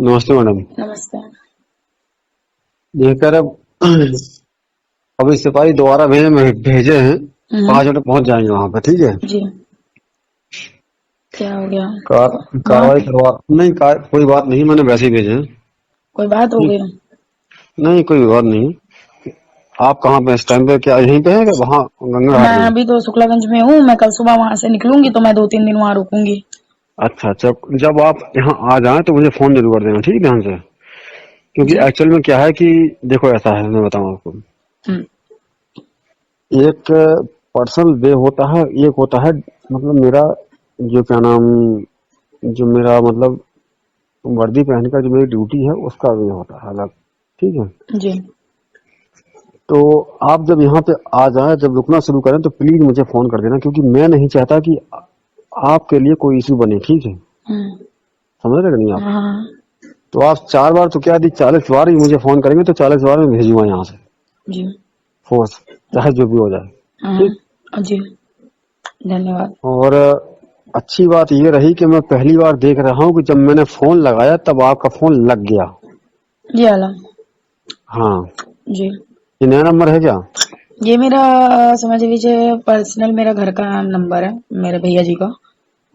नमस्ते मैडम। नमस्ते। ये कह रहे अभी सिपाही दोबारा भेजे हैं। हम्म। 5 मिनट पहुंच जाएंगे वहां पे, ठीक है। जी। क्या हो गया? कार्रवाई बात? करवा नहीं कोई बात नहीं, मैंने वैसे ही भेजे हैं। कोई बात हो ठीक। गई? नहीं कोई बात नहीं। आप कहाँ पे इस टाइम पे, क्या यहीं पे हैं कि वहाँ गंगा मैं घाट में? अभी तो शुक्लागंज में हूँ। मैं कल सुबह वहां से निकलूंगी तो मैं 2-3 दिन वहां रुकूंगी। अच्छा अच्छा, जब आप यहाँ आ जाएं तो मुझे फोन जरूर कर देना, ठीक है, ध्यान से। क्योंकि जी। एक्चुअल में क्या है कि देखो, ऐसा है, मैं बताऊँ आपको। हम्म। एक पर्सनल वे होता है, एक होता है मतलब मेरा, जो क्या नाम, जो मेरा मतलब वर्दी पहन कर जो मेरी ड्यूटी है उसका वे होता है अलग, ठीक है। जी। तो आप जब यहाँ पे आ जाए, जब रुकना शुरू करें तो प्लीज मुझे फोन कर देना, क्योंकि मैं नहीं चाहता कि आपके लिए कोई इशू बने, ठीक है। हम्म। समझ रहे कि नहीं आप? हाँ। तो आप 4 बार तो क्या, यदि 40 बार ही मुझे फोन करेंगे तो 40 बार में भेजूंगा यहाँ से जी। फोर्स, चाहे जो भी हो जाए। ठीक। हाँ। जी। धन्यवाद। और अच्छी बात ये रही कि मैं पहली बार देख रहा हूँ कि जब मैंने फोन लगाया तब आपका फोन लग गया। जी आलम। हाँ। जी। ये नया नंबर है क्या? ये मेरा समझ लीजिए पर्सनल मेरा घर का नंबर है, मेरे भैया जी का।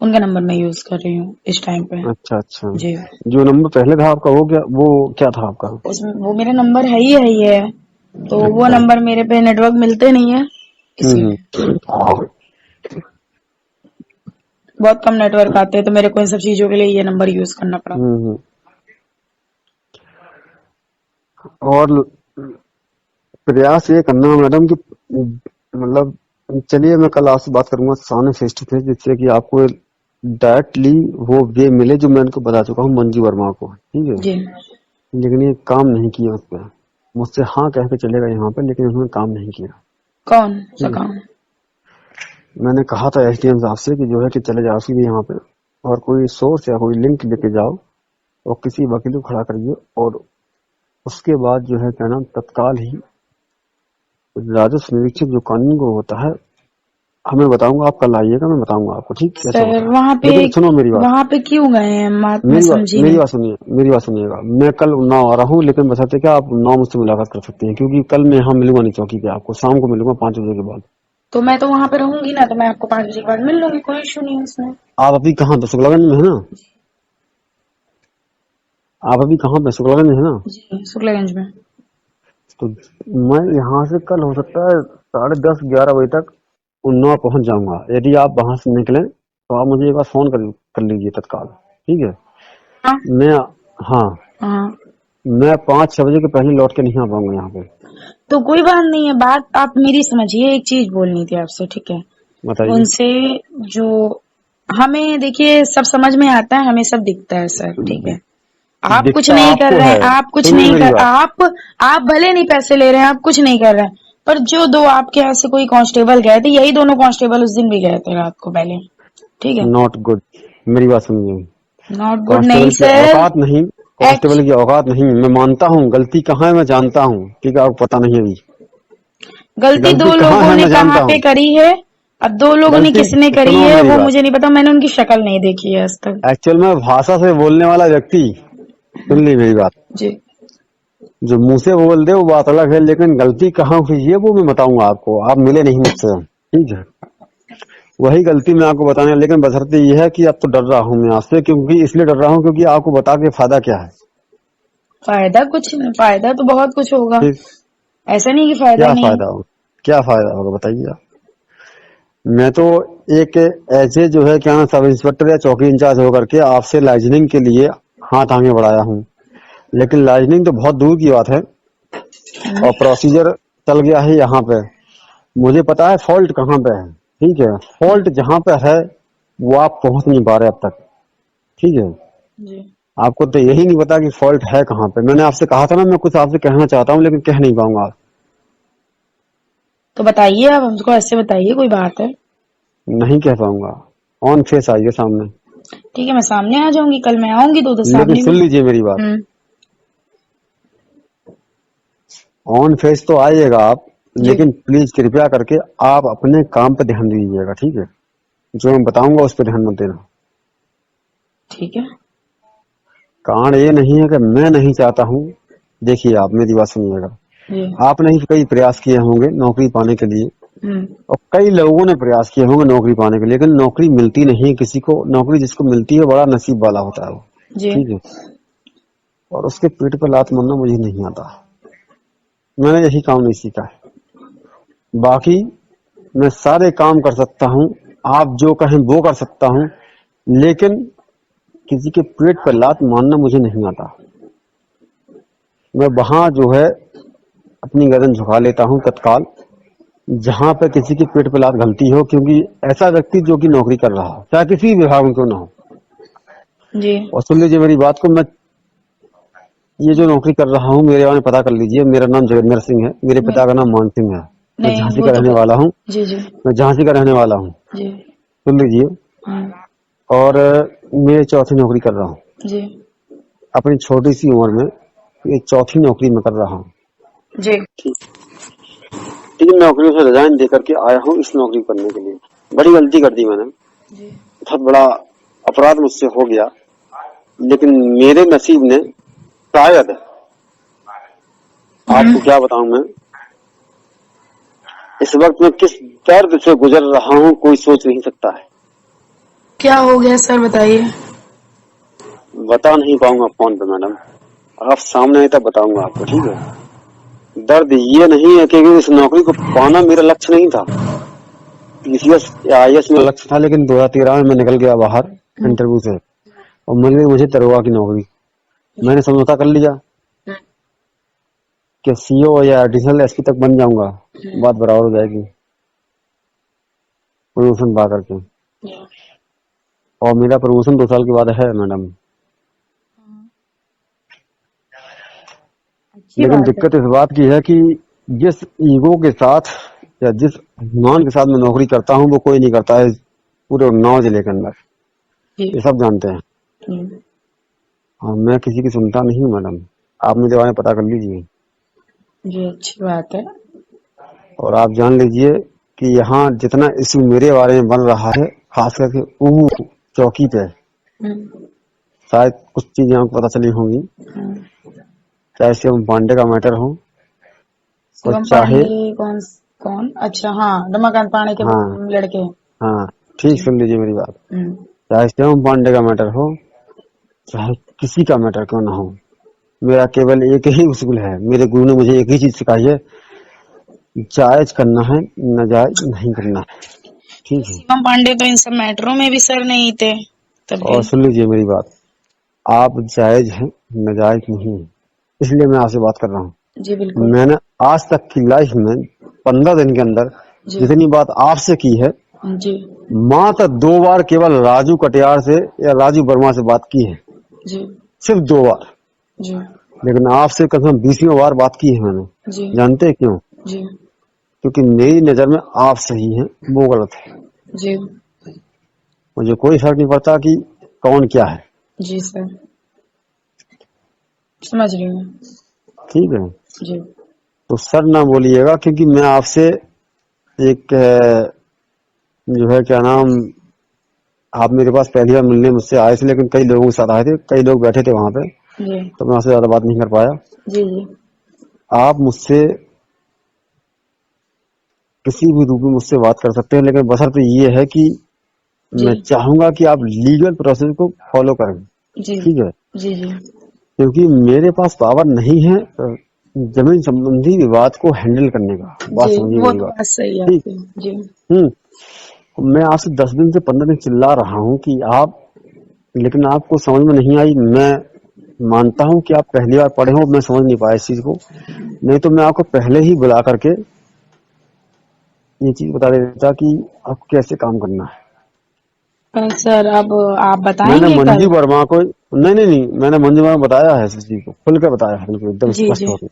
उनका नंबर मैं यूज कर रही हूँ इस टाइम पे। अच्छा अच्छा। जी। जो नंबर पहले था आपका वो क्या था आपका? उसमें वो मेरा नंबर है ही है। तो वो अच्छा। नंबर मेरे पे नेटवर्क मिलते नहीं है, इसीलिए। हम्म। बहुत कम नेटवर्क आते हैं तो मेरे को इन सब चीजों के लिए ये नंबर यूज करना पड़ा। हम्म। और प्रयास ये करना मैडम कि मतलब, चलिए मैं कल आपसे बात करूंगा सामने फेस टू फेस, जिससे कि आपको डायरेक्टली वो वे मिले जो मैं उनको बता चुका हूँ मंजू वर्मा को, ठीक है। जी। लेकिन ये काम नहीं किया उस पर। मुझसे हाँ कह के चलेगा यहाँ पे, लेकिन उन्होंने काम नहीं किया। कौन सा ठीक है। काम? मैंने कहा था एसडीएम साहब से कि जो है कि चले जाओ सीधे यहाँ पे, और कोई सोर्स या कोई लिंक लेके जाओ और किसी वकील को खड़ा करिए, और उसके बाद जो है क्या नाम, तत्काल ही राजस्व निरीक्षक जो कानून को होता है, हमें बताऊंगा। आप कल आइएगा, मैं बताऊंगा आपको ठीक कैसे सर होता है। वहाँ पे लेकिन सुनो मेरी बात, वहाँ पे क्यों गए हैं? मैं मेरी बात समझी मेरी नहीं। बात सुनिए, मेरी बात सुनिएगा। मैं कल उन्नाव आ रहा हूँ, लेकिन बशर्ते क्या आप उन्नाव मुझसे मुलाकात कर सकती हैं, क्योंकि कल मैं यहाँ मिलूंगा नहीं चौकी पे, आपको शाम को मिलूंगा 5 बजे के बाद। तो मैं तो वहाँ पे रहूंगी ना, तो मैं आपको 5 बजे के बाद मिल लूंगी, कोई इशू नहीं है उसमें। आप अभी कहाँ पे, शुक्लागंज में है ना? आप अभी कहाँ पे, शुक्लागंज में है ना? जी शुक्लागंज में। तो मैं यहाँ से कल हो सकता है 10:30-11 बजे तक उन्नाव पहुंच जाऊंगा। यदि आप वहां से निकलें तो आप मुझे एक बार फोन कर लीजिए तत्काल, ठीक है। हाँ। मैं, हाँ, हाँ। मैं 5-6 बजे के पहले लौट के नहीं आ पाऊंगा यहाँ पे। तो कोई बात नहीं है, बात आप मेरी समझिए। एक चीज बोलनी थी आपसे, ठीक है। बताइए। उनसे जो हमें देखिए सब समझ में आता है, हमें सब दिखता है सर, ठीक है। आप कुछ दिखता नहीं कर आपको रहे है, हैं, आप कुछ सुनिए नहीं मेरी कर बात। आप भले नहीं पैसे ले रहे हैं, आप कुछ नहीं कर रहे हैं। पर जो दो आपके यहाँ से कोई कांस्टेबल गए थे, यही दोनों कांस्टेबल उस दिन भी गए थे रात को पहले, ठीक है। Not good. मेरी बात सुनिए। नॉट गुड नहीं कांस्टेबल की सर। औकात नहीं, एक्च कांस्टेबल की औकात नहीं। मैं मानता हूँ गलती कहाँ है, मैं जानता हूँ, ठीक है, आपको पता नहीं अभी। गलती गलती दो कहाँ लोगों है ने मैं कहाँ जानता पे हूँ। करी है। अब दो लोगों ने गलती, किसने करी सुनो है मेरी वो बात। मुझे नहीं पता, मैंने उनकी शक्ल नहीं देखी है आज तक। एक्चुअल में भाषा से बोलने वाला व्यक्ति, सुन ली मेरी बात, जी। जो मुंह से बोल दे वो बात अलग है, लेकिन गलती कहाँ हुई है वो मैं बताऊंगा आपको। आप मिले नहीं मुझसे, ठीक है। वही गलती मैं आपको बताने, लेकिन बशर्ते ये है कि अब तो डर रहा हूँ मैं आपसे, क्योंकि इसलिए डर रहा हूँ क्योंकि आपको बता के फायदा क्या है। फायदा कुछ नहीं, फायदा तो बहुत कुछ होगा। ठीक। ऐसा नहीं कि फायदा क्या नहीं है। फायदा होगा, क्या फायदा होगा बताइए आप। मैं तो एक ऐसे जो है क्या नाम, सब इंस्पेक्टर या चौकी इंचार्ज होकर के आपसे लाइजनिंग के लिए हाथ आगे बढ़ाया हूँ, लेकिन लाइजनिंग तो बहुत दूर की बात है। और प्रोसीजर चल गया है यहाँ पे। मुझे पता है फॉल्ट कहाँ पे है, ठीक है। फॉल्ट जहाँ पे है वो आप पहुंच नहीं पा रहे अब तक, ठीक है। जी। आपको तो यही नहीं पता कि फॉल्ट है कहाँ पे। मैंने आपसे कहा था ना, मैं कुछ आपसे कहना चाहता हूँ लेकिन कह नहीं पाऊंगा। तो बताइए, आप हमको ऐसे बताइए, कोई बात है? नहीं कह पाऊंगा। ऑन फेस आइए सामने। ठीक है, मैं सामने आ जाऊंगी, कल मैं आऊंगी तो उधर लेकिन सामने सुन भी। लीजिए मेरी बात, हम्म। ऑन फेस तो आइएगा आप, जी। लेकिन प्लीज कृपया करके आप अपने काम पे ध्यान दीजिएगा, ठीक है। जो मैं बताऊंगा उस पर ध्यान मत देना। ठीक है। कारण ये नहीं है कि मैं नहीं चाहता हूँ। देखिए, आप मेरी बात सुनिएगा। जी। आपने ही कई प्रयास किए होंगे नौकरी पाने के लिए, हम्म। और कई लोगों ने प्रयास किए होंगे नौकरी पाने के लिए, लेकिन नौकरी मिलती नहीं है किसी को। नौकरी जिसको मिलती है बड़ा नसीब वाला होता है वो, जी। ठीक है। और उसके पेट पर लात मारना मुझे नहीं आता। मैंने यही काम नहीं सीखा है। बाकी मैं सारे काम कर सकता हूँ, आप जो कहें वो कर सकता हूँ, लेकिन किसी के पेट पर लात मारना मुझे नहीं आता। मैं वहां जो है अपनी गर्दन झुका लेता हूँ तत्काल, जहां पर किसी के पेट पर लात घलती हो, क्योंकि ऐसा व्यक्ति जो कि नौकरी कर रहा हो, चाहे किसी भी विभाग में क्यों ना हो। जी। और सुन लीजिए मेरी बात को, मैं ये जो नौकरी कर रहा हूँ, मेरे बारे में पता कर लीजिए। मेरा नाम जगन्नर सिंह है, मेरे पिता का नाम मान सिंह है। मैं नहीं, झांसी वो का तो रहने वाला हूँ। जी, जी, मैं झांसी का रहने वाला हूँ, जी। सुन लीजिए। हम्म। और मैं चौथी नौकरी कर रहा हूँ जी, अपनी छोटी सी उम्र में। ये चौथी नौकरी में कर रहा हूँ। जी। तीन नौकरियों से रिजाइन दे करके आया हूँ इस नौकरी करने के लिए। बड़ी गलती कर दी मैंने, जी। बहुत बड़ा अपराध मुझसे हो गया, लेकिन मेरे नसीब ने शायद, आपको क्या बताऊं मैं, इस वक्त मैं किस दर्द से गुजर रहा हूँ कोई सोच नहीं सकता है। क्या हो गया सर, बताइए। बता नहीं पाऊंगा फोन पे मैडम, आप सामने आए तब बताऊंगा आपको, ठीक है। दर्द ये नहीं है कि इस नौकरी को पाना मेरा लक्ष्य नहीं था। पीसीएस या आईएएस में लक्ष्य था, लेकिन 2013 में मैं निकल गया बाहर इंटरव्यू से, और मिल गई मुझे दरोगा की नौकरी। मैंने समझौता कर लिया कि सीओ या एडिशनल एसपी तक बन जाऊंगा, बात बराबर हो जाएगी प्रमोशन पा करके। और मेरा प्रमोशन 2 साल के बाद है मैडम। अच्छी लेकिन बात है। दिक्कत इस बात की है कि जिस ईगो के साथ या जिस अभिमान के साथ मैं नौकरी करता हूँ, वो कोई नहीं करता है पूरे उन्नाव जिले के अंदर। जी। ये सब जानते हैं। हम्म। हाँ, मैं किसी की सुनता नहीं हूँ मैडम, आप मेरे बारे में पता कर लीजिए। जी, अच्छी बात है। और आप जान लीजिए कि यहाँ जितना इश्यू मेरे बारे में बन रहा है, खास करके ऊ चौकी पे, हम्म। शायद कुछ चीजें आपको पता चली होंगी। चाहे शिवम पांडे का मैटर हो, और शिवम चाहे, पांडे कौन? कौन? अच्छा, हाँ, रमाकांत पांडे के हाँ लड़के। हाँ, ठीक, जी। सुन लीजिए मेरी बात। हम्म। चाहे शिवम पांडे का मैटर हो, चाहे किसी का मैटर क्यों ना हो, मेरा केवल एक ही उसूल है। मेरे गुरु ने मुझे एक ही चीज सिखाई है, जायज करना है, नाजायज नहीं करना है, तो ठीक है। शिवम पांडे तो इन सब मैटरों में भी सर नहीं थे तब भी। और सुन लीजिए मेरी बात, आप जायज हैं, नाजायज नहीं है, इसलिए मैं आपसे बात कर रहा हूँ। जी, बिल्कुल। मैंने आज तक की लाइफ में 15 दिन के अंदर जी। जितनी बात आपसे की है, जी। मात्र 2 बार केवल राजू कटियार से या राजू वर्मा से बात की है, जी। सिर्फ 2 बार। जी। लेकिन आपसे कम से कम 20वीं बार बात की है मैंने। जी। जानते हैं क्यों? जी। क्योंकि मेरी नजर में आप सही हैं, वो गलत है। जी। मुझे कोई फर्क नहीं पड़ता कि कौन क्या है, जी सर, समझ रही हूँ। ठीक है। जी। तो सर ना बोलिएगा, क्योंकि मैं आपसे एक जो है क्या नाम, आप मेरे पास पहली बार मिलने मुझसे आए थे, लेकिन कई लोगों के साथ आए थे, कई लोग बैठे थे वहां पे, जी। तो मैं आपसे ज्यादा बात नहीं कर पाया। जी। जी। आप मुझसे किसी भी रूप में मुझसे बात कर सकते हैं, लेकिन बशर्ते ये है कि जी। मैं चाहूंगा कि आप लीगल प्रोसेस को फॉलो करें, जी। ठीक है। जी। जी। क्योंकि मेरे पास पावर नहीं है जमीन संबंधी विवाद को हैंडल करने का। बात जी, समझिए वो मेरी तो बात, बात सही है ठीक। आपकी। जी। मैं आपसे 10 दिन से 15 दिन चिल्ला रहा हूँ कि आप, लेकिन आपको समझ में नहीं आई। मैं मानता हूँ कि आप पहली बार पढ़े हो, मैं समझ नहीं पाया इस चीज को, नहीं तो मैं आपको पहले ही बुला करके ये चीज बता देता कि आपको कैसे काम करना है। सर, अब आप मैंने बताएंगे कल? मंजू वर्मा को, नहीं नहीं नहीं, मैंने मंजू वर्मा को बताया है इस चीज को, खुल कर बताया है, बिल्कुल एकदम जी। स्पष्ट जी। होकर।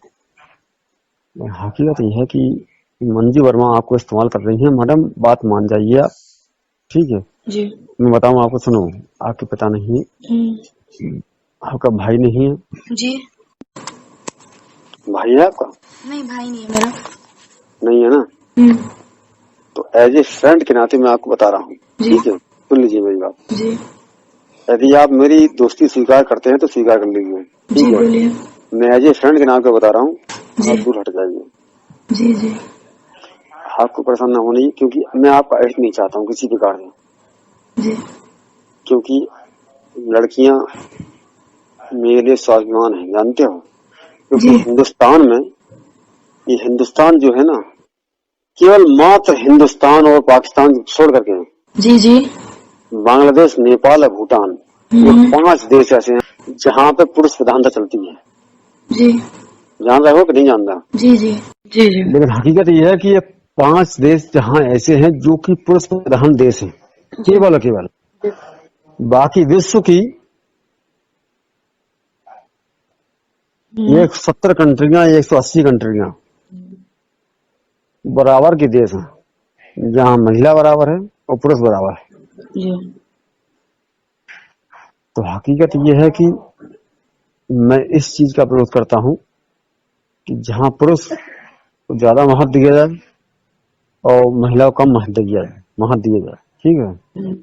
हकीकत यह है कि मंजू वर्मा आपको इस्तेमाल कर रही है मैडम, बात मान जाइए आप, ठीक है। जी। मैं बताऊं आपको, सुनो, आपके पिता नहीं हम्म। है, आपका भाई नहीं है। जी। भाई है आपका? नहीं, भाई नहीं है मेरा। नहीं है ना? हम्म। तो एज ए फ्रेंड के नाते मैं आपको बता रहा हूँ, जी। ठीक है। सुन लीजिए मेरी बात। जी। यदि आप मेरी दोस्ती स्वीकार करते हैं तो स्वीकार कर लीजिए, जी ठीक है। बोलिए। मैं एज ए फ्रेंड के नाम पे बता रहा हूँ, जी आप दूर हट जाइए। जी जी आपको परेशान ना होनी, क्योंकि मैं आपका अहित नहीं चाहता हूँ किसी प्रकार में, जी क्योंकि लड़कियां मेरे लिए स्वाभिमान है, जानते हो। क्योंकि जी हिंदुस्तान में, ये हिंदुस्तान जो है ना, केवल मात्र हिंदुस्तान और पाकिस्तान छोड़ करके जी जी बांग्लादेश, नेपाल और भूटान, ये 5 देश ऐसे हैं जहाँ पे पुरुष प्रधानता चलती है। जी जान रहे हो कि नहीं जान रहा? जी जी जी जी लेकिन हकीकत ये है कि ये 5 देश जहाँ ऐसे हैं जो कि पुरुष प्रधान देश हैं, केवल और केवल। बाकी विश्व की 170 कंट्रियां, 180 कंट्रियां बराबर के देश हैं, जहाँ महिला बराबर है और पुरुष बराबर है। जी तो हकीकत ये है कि मैं इस चीज का विरोध करता हूँ कि जहाँ पुरुष को ज्यादा महत्व दिया जाए और महिला को कम महत्व दिया जाए, ठीक है।